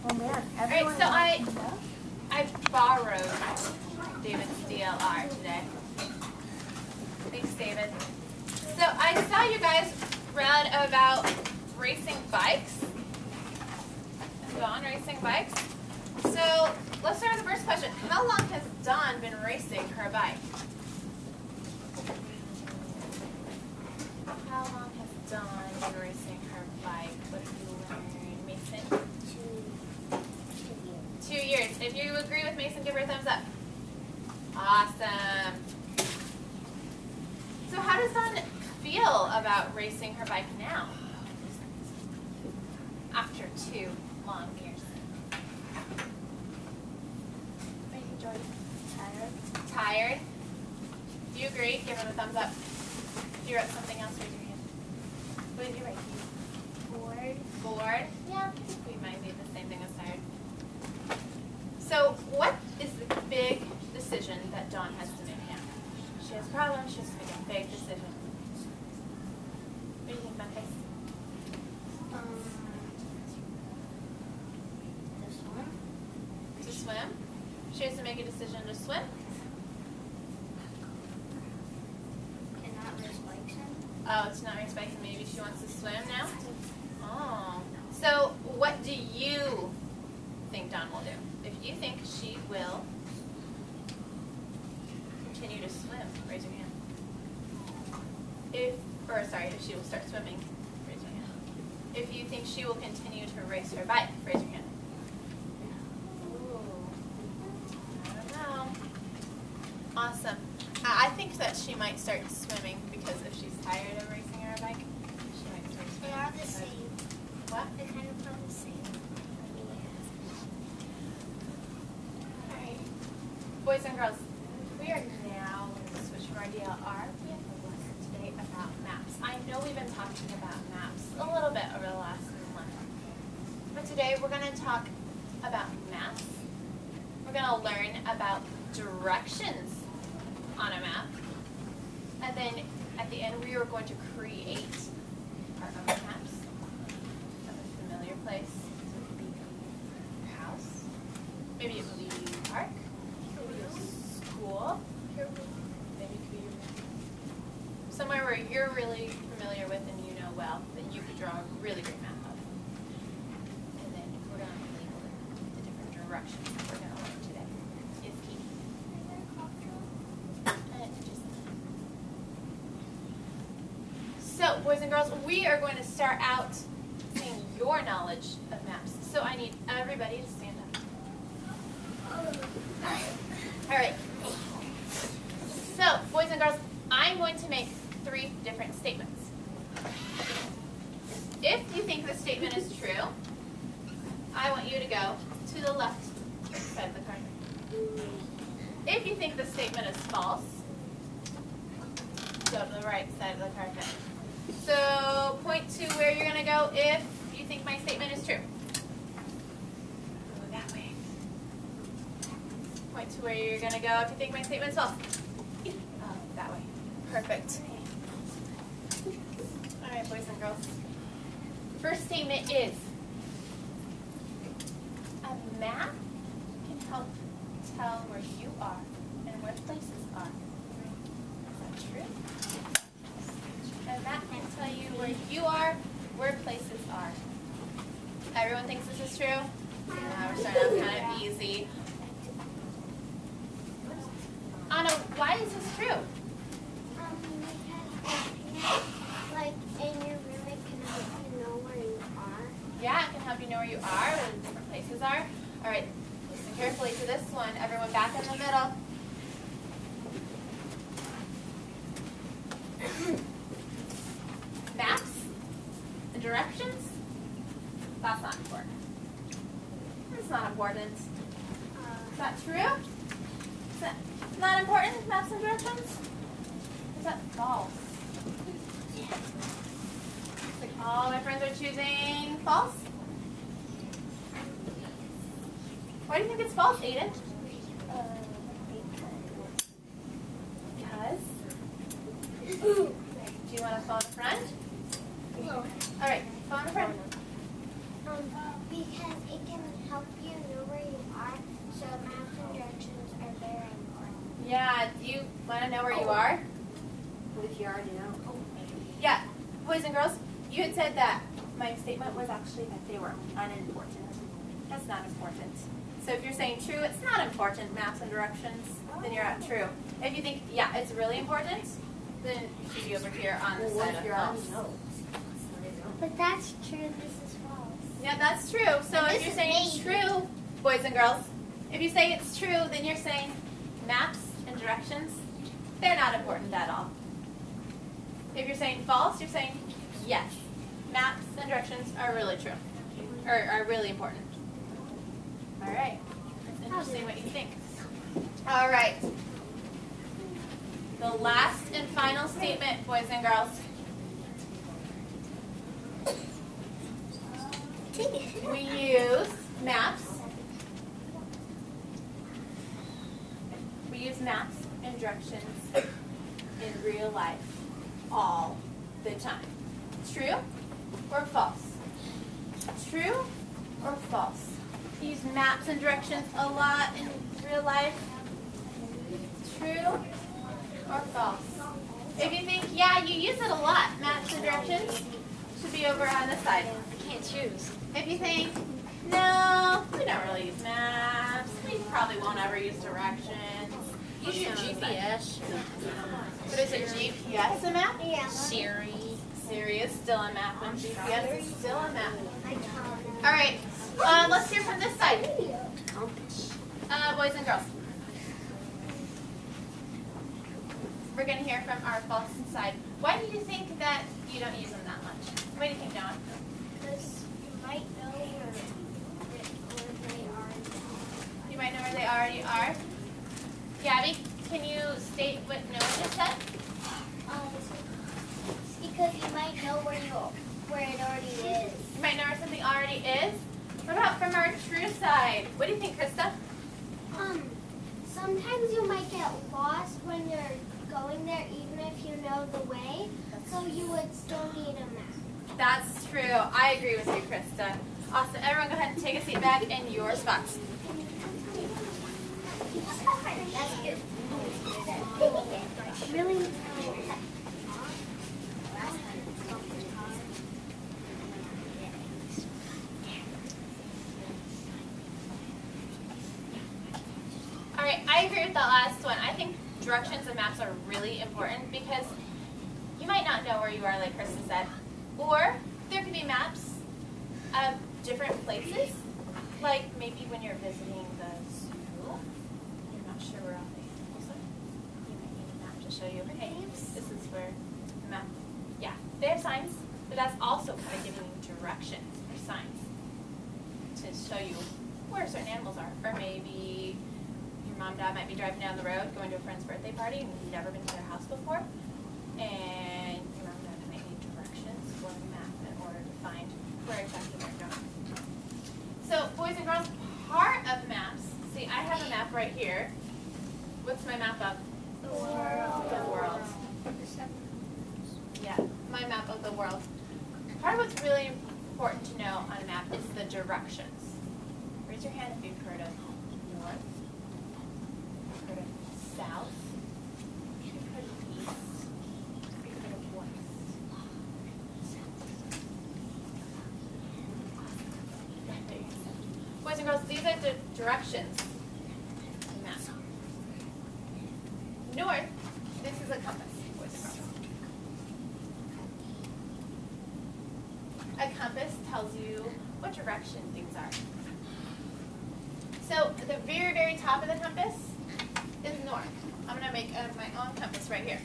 Oh man, Alright, so I borrowed David's DLR today. Thanks, David. So I saw you guys read about racing bikes. Dawn racing bikes. So let's start with the first question. How long has Dawn been racing her bike? How long has Dawn been racing her bike? What did you learn, Mason? 2 years. If you agree with Mason, give her a thumbs up. Awesome. So how does Dawn feel about racing her bike now? After 2 long years. What do you think, Jordan? Tired. Tired? Do you agree? Give him a thumbs up. If you wrote something else, raise your hand. What did you write? Bored. Bored? Yeah, I think we might be the same thing as tired. So what is the big decision that Dawn has to make now? She has problems, she has to make a big decision. What do you think, Memphis? To swim? She has to make a decision to swim? And not race bikes in? Oh, it's not race bikes, and maybe she wants to swim now? Oh. So what do you think Dawn will do? If you think she will continue to swim, raise your hand. If she will start swimming, raise your hand. If you think she will continue to race her bike, raise your hand. Ooh. I don't know. Awesome. I think that she might start swimming because if she's tired of racing her bike, she might start swimming. They are the same. What? They're kind of probably the same. Boys and girls, we are now going to switch from our DLR. We have a lesson today about maps. I know we've been talking about maps a little bit over the last month. But today we're going to talk about maps. We're going to learn about directions on a map. And then at the end we are going to create our own maps of a familiar place. So it could be your house. Maybe it will be a park. School, maybe it could be somewhere where you're really familiar with and you know well that you could draw a really great map of. And then we're going to label the different directions that we're going to learn today. Is key. So, boys and girls, we are going to start out seeing your knowledge of maps. So I need everybody to stand up. All right. So, boys and girls, I'm going to make 3 different statements. If you think the statement is true, I want you to go to the left side of the card. If you think the statement is false, go to the right side of the card. So, point to where you're going to go if you think my statement is true. Go that way. Point to where you're going to go if you think my statement is false. That way. Perfect. All right, boys and girls. First statement is, a map can help tell where you are and where places are. Is that true? A map can tell you where you are, where places are. Everyone thinks this is true? Yeah, we're starting out kind of easy. Anna, why is this true? Like, and you really can help you know where you are. Yeah, it can help you know where you are, where the different places are. All right, listen carefully to this one. Everyone back in the middle. Maps and directions? That's not important. It's not important. Is that true? Is that not important, maps and directions? Is that false? Like all my friends are choosing false? Why do you think it's false, Aiden? Because? Do you want to phone a friend? No. All right, phone a friend. Because it can help know where you are? What if you already know? Yeah, boys and girls, you had said that my statement was actually that they were unimportant. That's not important. So if you're saying true, it's not important, maps and directions, then you're at true. If you think, yeah, it's really important, then you should be over here on the side of false. But that's true, this is false. Yeah, that's true. So And if this you're is saying it's maybe. true, boys and girls, if you say it's true, then you're saying maps and directions, they're not important at all. If you're saying false, you're saying yes, maps and directions are really true, or are really important. All right, that's interesting what you think. All right, the last and final statement, boys and girls. We use maps. We use maps and directions in real life all the time. True or false? True or false? You use maps and directions a lot in real life. True or false? If you think, yeah, you use it a lot, maps and directions, should be over on this side. I can't choose. If you think, no, we don't really use maps, we probably won't ever use directions. Use your GPS. What is it, GPS a map? Yeah. Siri. Siri is still a map, and GPS is still a map. I can't. All right, let's hear from this side. Compass. Boys and girls. We're going to hear from our false side. Why do you think that you don't use them that much? What do you think, Noah? Because you might know where they are. You might know where they already are. Gabby, can you state what Noah just said? Because you might know where it already is. You might know where something already is. What about from our true side? What do you think, Krista? Sometimes you might get lost when you're going there, even if you know the way. So you would still need a map. That's true. I agree with you, Krista. Awesome. Everyone go ahead and take a seat back in your spots. That's good. Really? All right, I agree with that last one. I think directions and maps are really important because you might not know where you are, like Krista said, or there could be maps of different places, like maybe when you're visiting the zoo, you're not sure where all the animals are. You might need a map to show you, hey, this is where the map. Yeah, they have signs, but that's also kind of giving you directions or signs to show you where certain animals are, or maybe your mom and dad might be driving down the road going to a friend's birthday party and you've never been to their house before, and your mom and dad might need directions or a map in order to find where exactly they're going. So, boys and girls, part of maps, see, I have a map right here. What's my map of? The world. The world. Yeah, my map of the world. Part of what's really important to know on a map is the directions. Raise your hand if you've heard of north. You've heard of south. You've heard of east. You've heard of west. Boys and girls, these are the directions. Map. North, this is a compass. Boys and girls. A compass tells you what direction things are. So the very, very top of the compass is north. I'm going to make my own compass right here.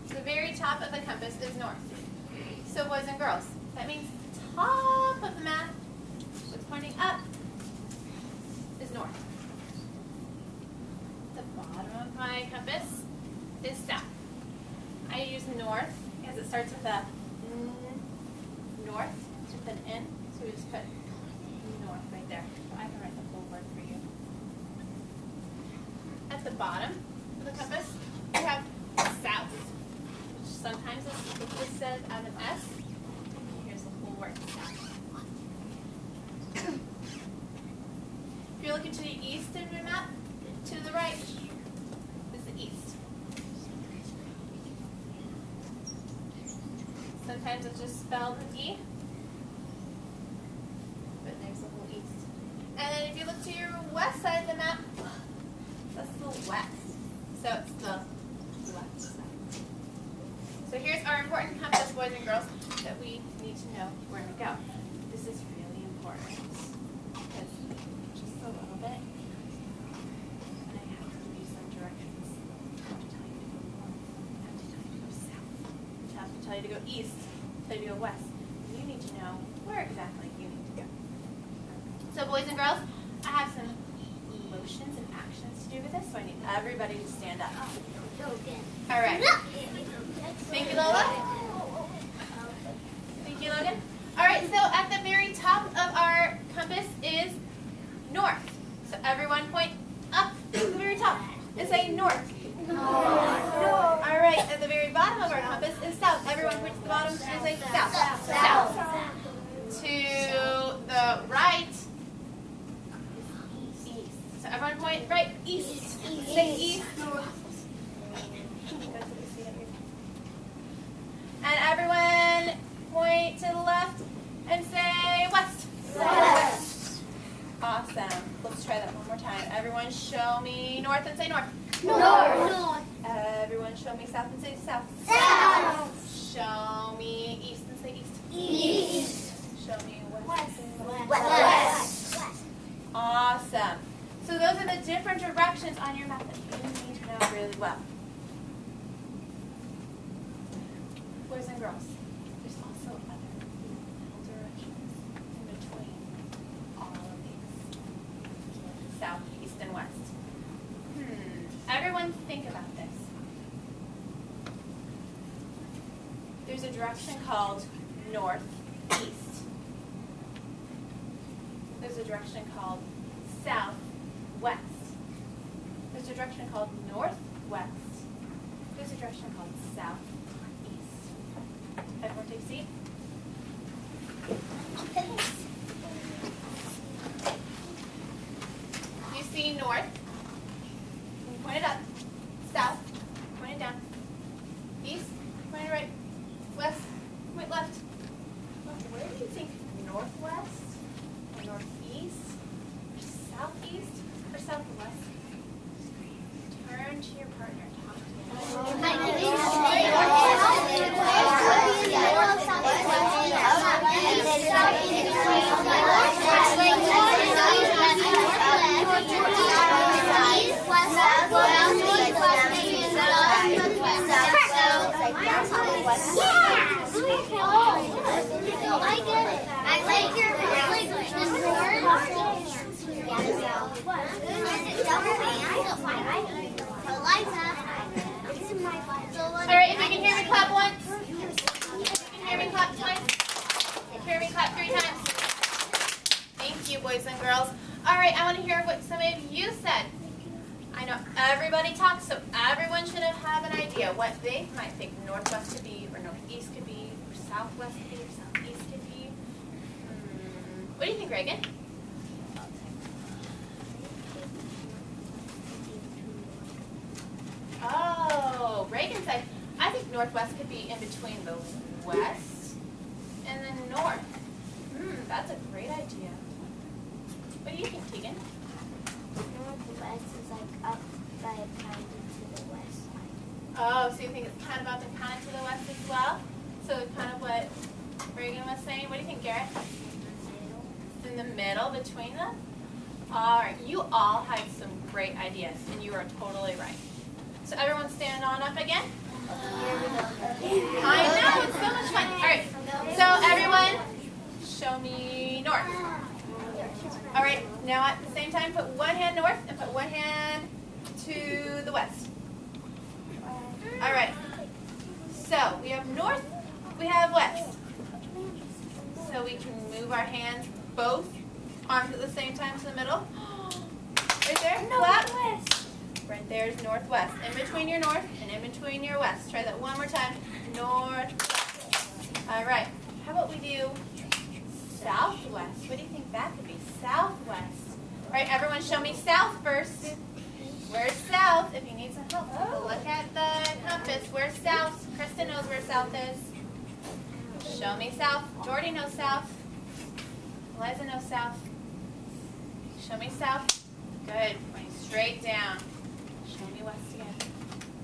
The very top of the compass is north. So boys and girls, that means the top of the map, what's pointing up, is north. The bottom of my compass is south. I use north because it starts with a north with an N, so we just put north right there. I can write the whole word for you. At the bottom of the compass, we have south, which sometimes is listed as an S, word south. If you're looking to the east of your map, to the right is the east. Sometimes it's just spelled with E, but there's the whole east. And then if you look to your west side of the map, that's the west. So it's the left side. So here's our important compass, boys and girls, that we need to know where to go. This is really important because just a little bit, and I have to give you some directions. I have to tell you to go north. I have to tell you to go south. I have to tell you to go east. Tell you to go west. You need to know where exactly you need to go. So boys and girls, I have some motions and actions to do with this, so I need everybody to stand up. All right. Thank you, Lola. Thank you, Logan. All right, so at the very top of our compass is north. So everyone point up to the very top and say north. All right, at the very bottom of our compass is south. Everyone point to the bottom and say south. South. To the right, east. So everyone point right, east. Say east. And everyone point to the left and say west. West. Awesome. Let's try that one more time. Everyone show me north and say north. North. Everyone show me south and say south. South. Show me east and say east. East. Show me west. West. Awesome. So those are the different directions on your map that you need to know really well. Boys and girls, there's also other little directions in between all of these. South, east, and west. Everyone think about this. There's a direction called northeast. There's a direction called southwest. There's a direction called northwest. There's a direction called southeast. Everyone take a seat. You see north. Point it up. South. Point it down. East. Point it right. West. Point left. Where do you think northwest? Or northeast? Or southeast? Or southwest? Turn to your partner. Talk to I get it. I like your All right, if you can hear me clap once. If you can hear me clap twice. If you can hear me clap 3 times. Thank you, boys and girls. All right, I want to hear what some of you said. I know everybody talks, so everyone should have an idea what they might think northwest could be, or northeast could be, or southwest could be, or southeast could be. What do you think, Reagan? Oh, Reagan said, I think northwest could be in between the west and the north. That's a great idea. What do you think, Tegan? Northwest is like up by a pound to the west side. Oh, so you think it's kind of up and kind of to the west as well? So kind of what Reagan was saying. What do you think, Garrett? In the middle between them? All right, you all had some great ideas, and you are totally right. So everyone stand on up again. I know, it's so much fun. All right, so everyone, show me north. All right, now at the same time, put one hand north and put one hand to the west. All right, so we have north, we have west. So we can move our hands, both arms at the same time to the middle. Right there, clap. Right there is northwest. In between your north and in between your west. Try that one more time. North. All right. How about we do southwest. What do you think that could be? Southwest. All right, everyone show me south first. Where's south? If you need some help, look at the compass. Where's south? Krista knows where south is. Show me south. Jordy knows south. Eliza knows south. Show me south. Good. Pointing straight down. Show me west again.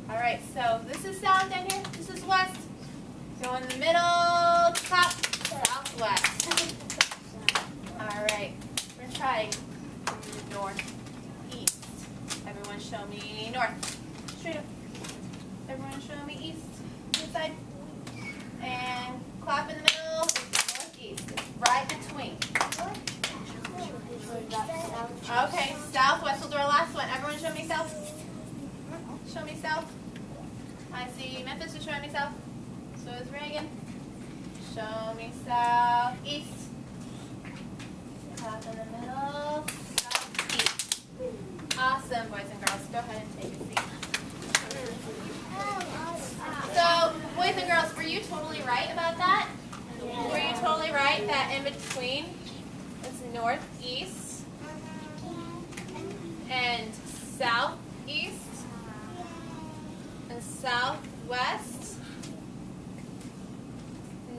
All right, so this is south down here. This is west. Go in the middle, top, southwest. All right, we're going to try north, east. Everyone show me north. Straight up. Everyone show me east. Inside. And clap in the middle. Northeast. Right between. Okay, southwest. We'll do our last one. Everyone show me south. Show me south. I see Memphis is showing me south. So is Reagan. Show me southeast. Clap in the middle. Southeast. Awesome, boys and girls. Go ahead and take a seat. So, boys and girls, were you totally right about that? Were you totally right that in between is northeast and southeast and southwest,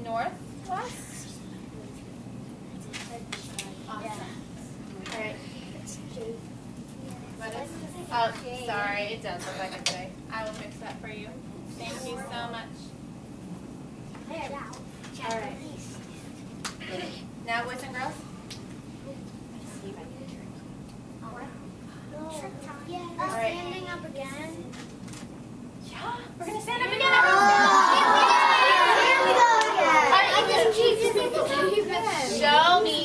northwest? Awesome. All right. What is? Oh, sorry, it does look like a J. I will fix that for you. Thank you so much. All right. Now, boys and girls. Yeah, standing up again. Yeah, we're gonna stand up again. Show me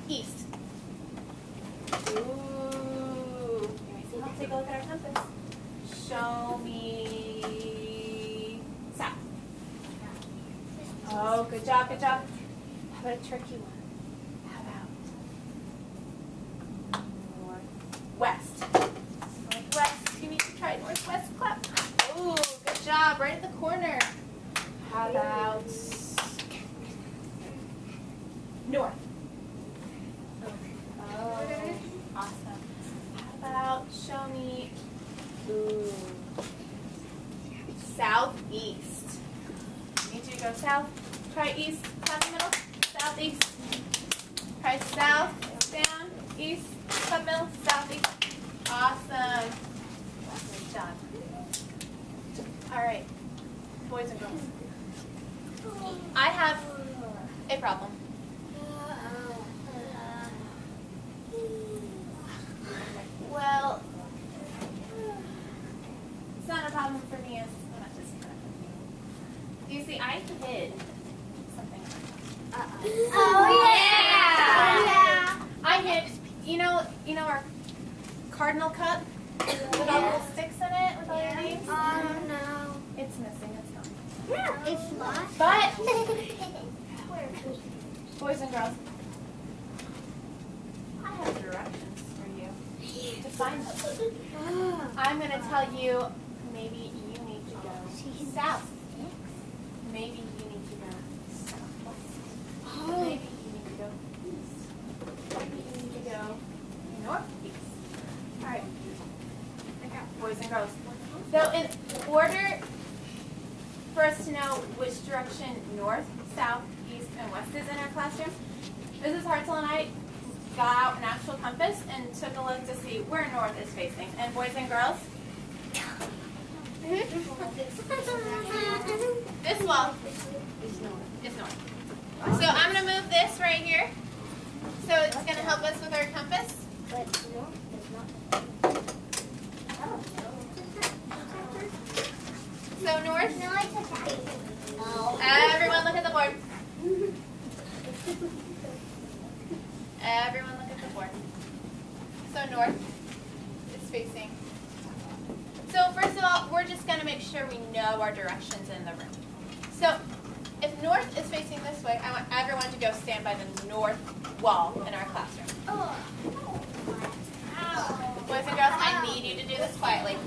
east. Ooh. Let's take a look at our compass. Show me south. Oh, good job, good job. How about a tricky one? How about northwest? Northwest. You need to try northwest. Clap. Ooh, good job. Right at the corner. How about north? Oh, awesome. How about show me southeast? You need to go south. Try east. Clap in the middle. Southeast. Try south. Down. East. Clap middle. Southeast. Awesome. Good job. All right, boys and girls. I have a problem. Well, it's not a problem for me. It's not just kind of you see, I hid something. Oh yeah! I hid. You know our cardinal cup with all those sticks in it with all your names. No. It's missing. It's not. It's lost. But boys and girls, I have directions for you to find them. I'm going to tell you maybe you need to go south. Maybe you need to go southwest. Maybe you need to go east. Maybe you need to go northeast. All right, boys and girls. So in order for us to know which direction north, south, east, and west is in our classroom, Mrs. Hartzell and I got out an actual compass and took a look to see where north is facing. And boys and girls, this wall is north. So I'm going to move this right here. So it's going to help us with our compass. So north. Everyone look at the board. Everyone look at the board. So north is facing. So first of all, we're just going to make sure we know our directions in the room. So if north is facing this way, I want everyone to go stand by the north wall in our classroom. Boys and girls, I need you to do this quietly.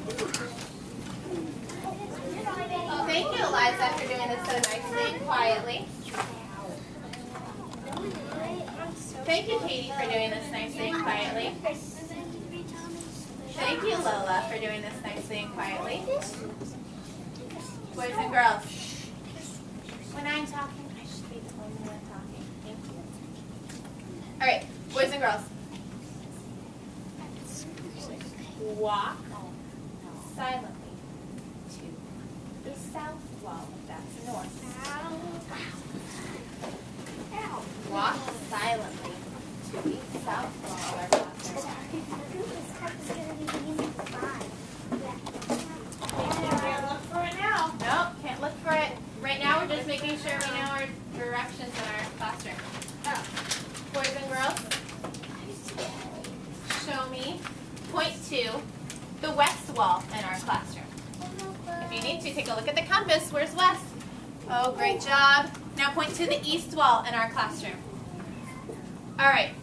Oh, thank you, Eliza. Liza, for doing this so nicely and quietly. Thank you, Katie, for doing this nicely and quietly. Thank you, Lola, for doing this nicely and quietly. Boys and girls, when I'm talking, I should be the only one talking. Thank you. All right, boys and girls. Walk silently to the south wall. That's north. Walk silently to the south wall of our classroom. Can't look for it now. Nope, can't look for it. Right now we're just making sure we know our directions in our classroom. Boys and girls, show me, point to the west wall in our classroom. If you need to, take a look at the compass. Where's west? Oh, great job. Now point to the east wall in our classroom. All right.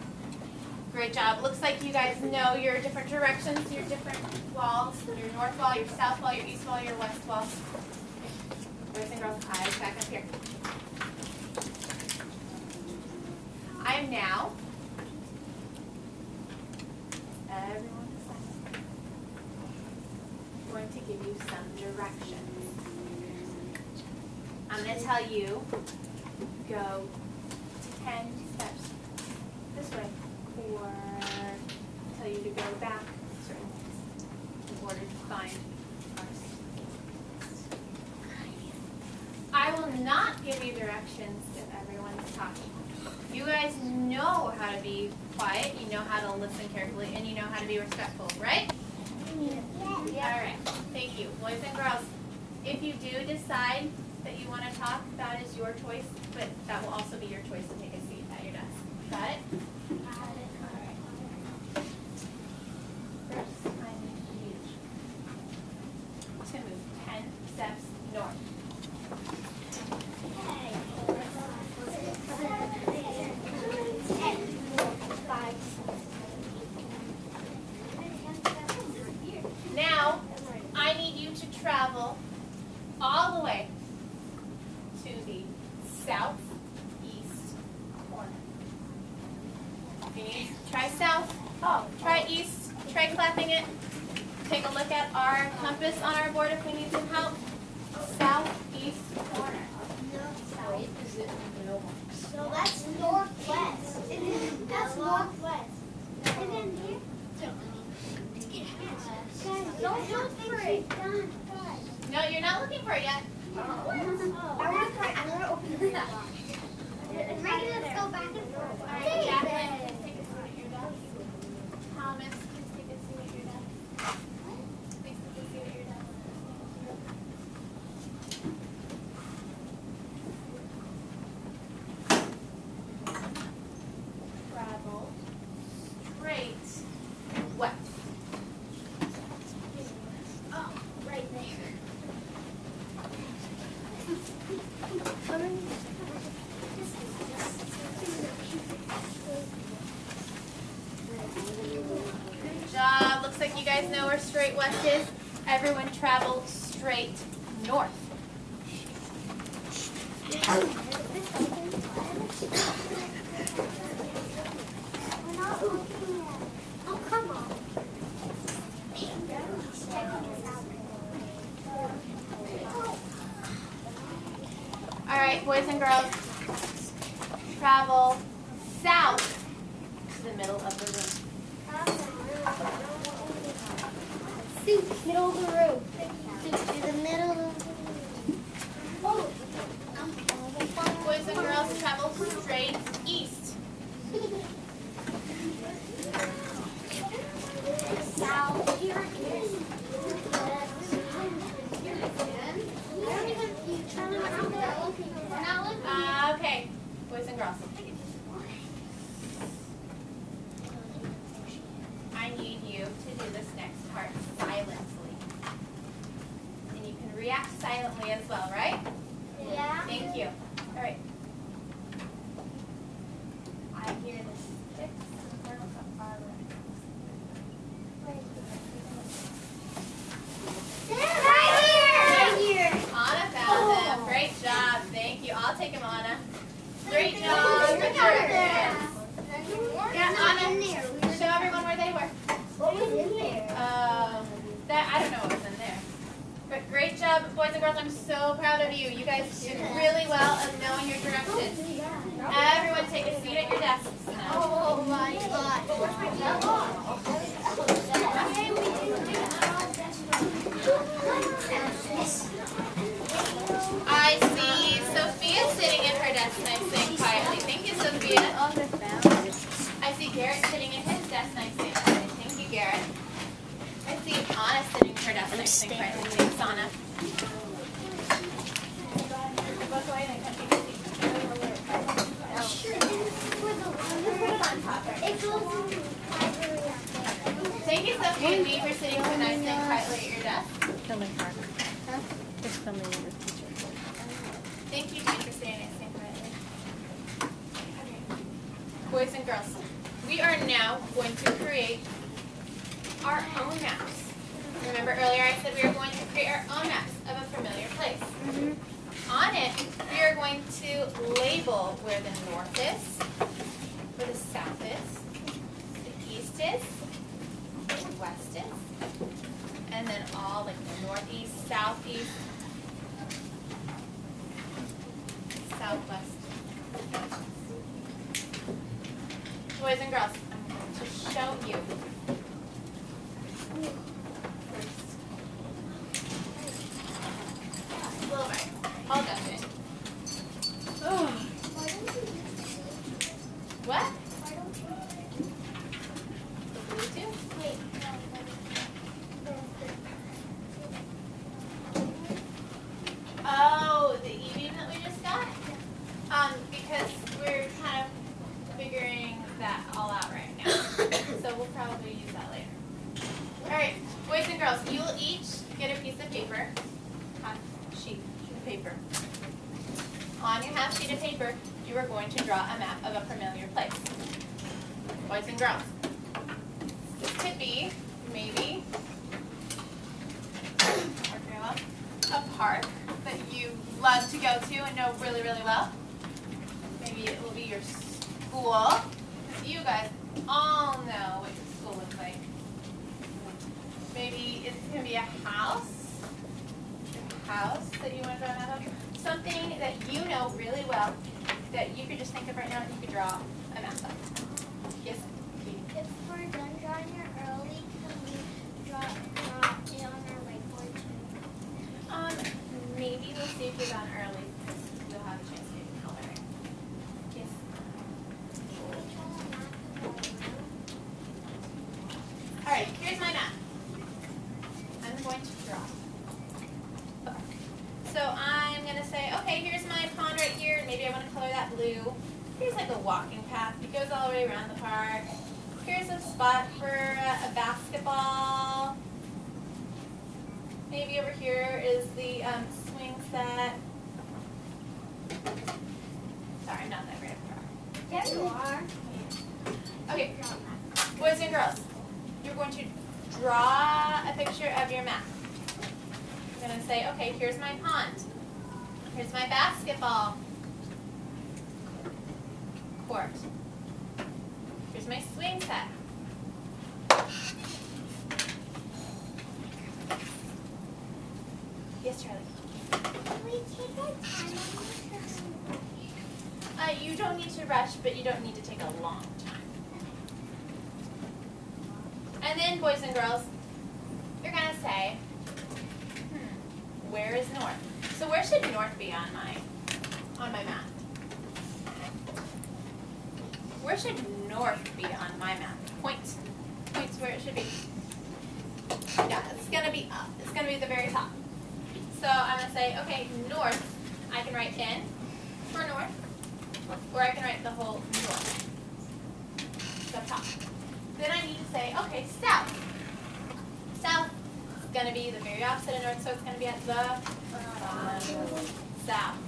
Great job. Looks like you guys know your different directions, your different walls, your north wall, your south wall, your east wall, your west wall. Boys and girls, eyes back up here. I am now, everyone silent, going to give you some directions. I'm going to tell you, go 10 steps this way, or tell you to go back certain ways in order to find ours. I will not give you directions if everyone's talking. You guys know how to be quiet, you know how to listen carefully, and you know how to be respectful, right? Yeah. All right, thank you. Boys and girls, if you do decide that you want to talk, that is your choice, but that will also be your choice to take a seat at your desk. Got it? Got it. All right. First, I need you to move 10 steps north. Now, I need you to travel all the way to the southeast corner. If you need to try south, try east, try clapping it. Take a look at our compass on our board if we need some help. Southeast corner. So that's northwest. That's northwest. And then here? Guys, don't look for it. No, you're not looking for it yet. I want to open the box. Let's go back and forth. All right, Jacqueline, please take a seat at your desk. Thomas, please take a seat at your desk. Please take a seat at your desk. Travel straight west. Oh, right there. Good job. Looks like you guys know where straight west is. Everyone travel straight north. We're not looking at it. Oh, come on. All right, boys and girls, travel south to the middle of the room. Soup, middle of the room. Soup to the middle of the room. Oh, Boys and girls, travel straight east. south. Here it is. Okay, boys and girls. I need you to do this next part silently. And you can react silently as well, right? Yeah. Thank you. All right. I hear the sticks of our Right here. Anna found them. girls, I'm so proud of you. You guys did really well at knowing your directions. Everyone take a seat at your desks now. Oh my God. Okay, we I see Sophia sitting in her desk nicely and quietly. Thank you, Sophia. I see Garrett sitting in his desk nicely and quietly. Thank you, Garrett. I see Anna sitting in her desk nicely and quietly. Thanks, Anna. Both away and come take a seat. Thank you, Sophia and me, for sitting so nicely and quietly at your desk. Filming Park. It's filming with the teacher. Thank you, Jane, for sitting nicely and quietly. Okay. Boys and girls, we are now going to create our own maps. Remember earlier I said we were going to create our own maps of a familiar place. On it, we are going to label where the north is, where the south is, the east is, the west is, and then all like the northeast, southeast, southwest. Boys and girls, I'm going to show you. A little bit. I'll go it. Oh. What? The Bluetooth? Wait. Oh, the e-beam that we just got? Because we're kind of figuring that all out right now. So we'll probably use that later. Alright, boys and girls, you will each get a piece of paper. Half sheet of paper. On your half sheet of paper, you are going to draw a map of a familiar place. Boys and girls, this could be, maybe, a park that you love to go to and know really, really well. Maybe it will be your school. You guys all know what your school looks like. Maybe it's going to be a house that you want to draw a map of. Something that you know really well that you could just think of right now and you could draw a map of. Yes? If we're done drawing it early, can we draw it on our whiteboard too? Maybe we'll see if you're done early because you'll have a chance to get coloring. Yes? Alright, here's my map. I'm going to draw. Okay. So I'm going to say, okay, here's my pond right here, and maybe I want to color that blue. Here's like a walking path. It goes all the way around the park. Here's a spot for a basketball. Maybe over here is the swing set. Sorry, I'm not that great at drawing. There you are. Okay, boys and girls, you're going to draw a picture of your map. You're going to say, okay, here's my pond. Here's my basketball court. Here's my swing set. Yes, Charlie? Can we take our time on this? You don't need to rush, but you don't need to take a long time. And then, boys and girls, you're going to say, where is north? So where should north be on my map? Where should north be on my map? Points where it should be. Yeah, it's going to be up. It's going to be at the very top. So I'm going to say, okay, north, I can write N for north, or I can write the whole north. It's up top. Then I need to say, okay, south. South is going to be the very opposite of north, so it's going to be at the south.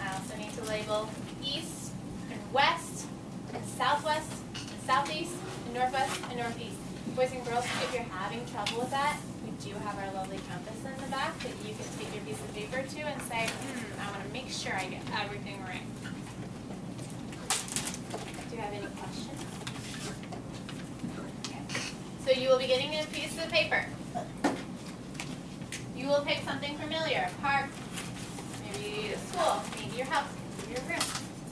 I also need to label east and west and southwest and southeast and northwest and northeast. Boys and girls, if you're having trouble with that, we do have our lovely compass in the back that you can take your piece of paper to and say, I want to make sure I get everything right. Do you have any questions? Okay. So you will be getting a piece of paper. You You will pick something familiar. Park, maybe a school, maybe your house, maybe your room.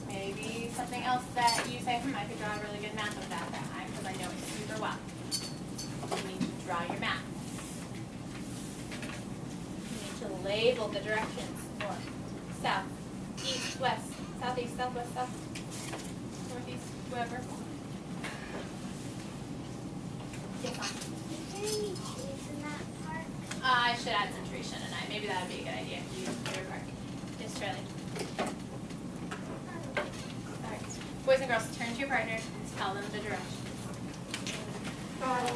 Maybe something else that you say, I could draw a really good map of that because I know it super well. You need to draw your map. You need to label the directions. North, south, east, west, southeast, southwest, south, northeast, whoever. Take on. Is there any trees in that park? I should add some trees, shouldn't I? Maybe that would be a good idea if you use your park. Yes, Charlie. Alright. Boys and girls, turn to your partner and tell them the direction. Alright,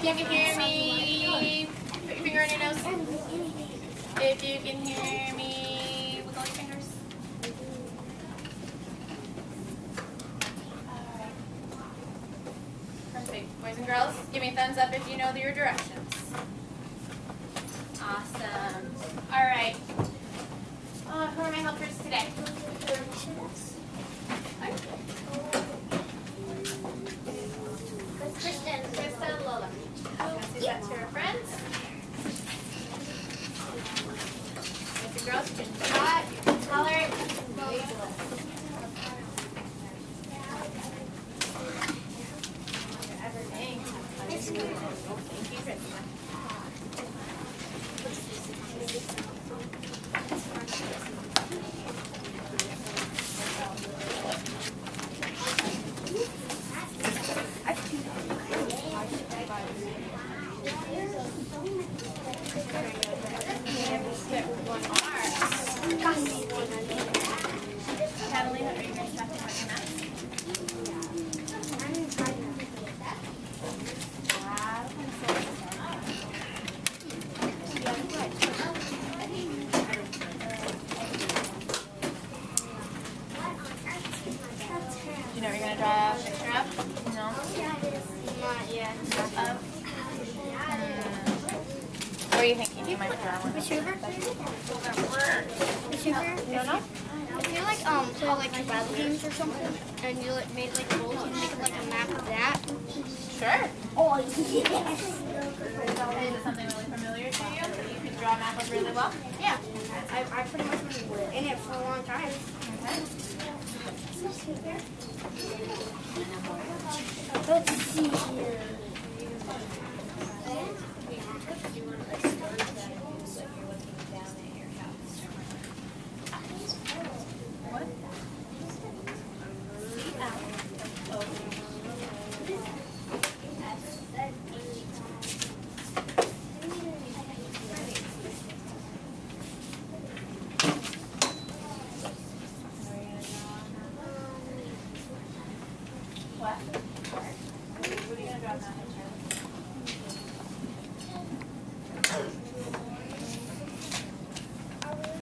if you can hear me, if you can hear me, put your finger on your nose. If you can hear me, wiggle your fingers. Alright. Perfect. Boys and girls, give me a thumbs up if you know your directions. Awesome. Alright. Who are my helpers today? Kristen and Lola. Pass that to your friends. Boys and girls, you can draw it, you can color it, you can label it. Everything. Thank you, Kristen. Catalina, are you going to talk about your math? Do you know what you're going to draw a picture of? No? Not yet. What are you thinking? You might draw one. Miss Hoover? Miss Hoover? No. If you play like survival games or something, and you made like goals, you make like a map of that. Sure. Oh yes. Is it something really familiar to you that you can draw a map of really well? Yeah. I pretty much been in it for a long time. Okay. Let's see here.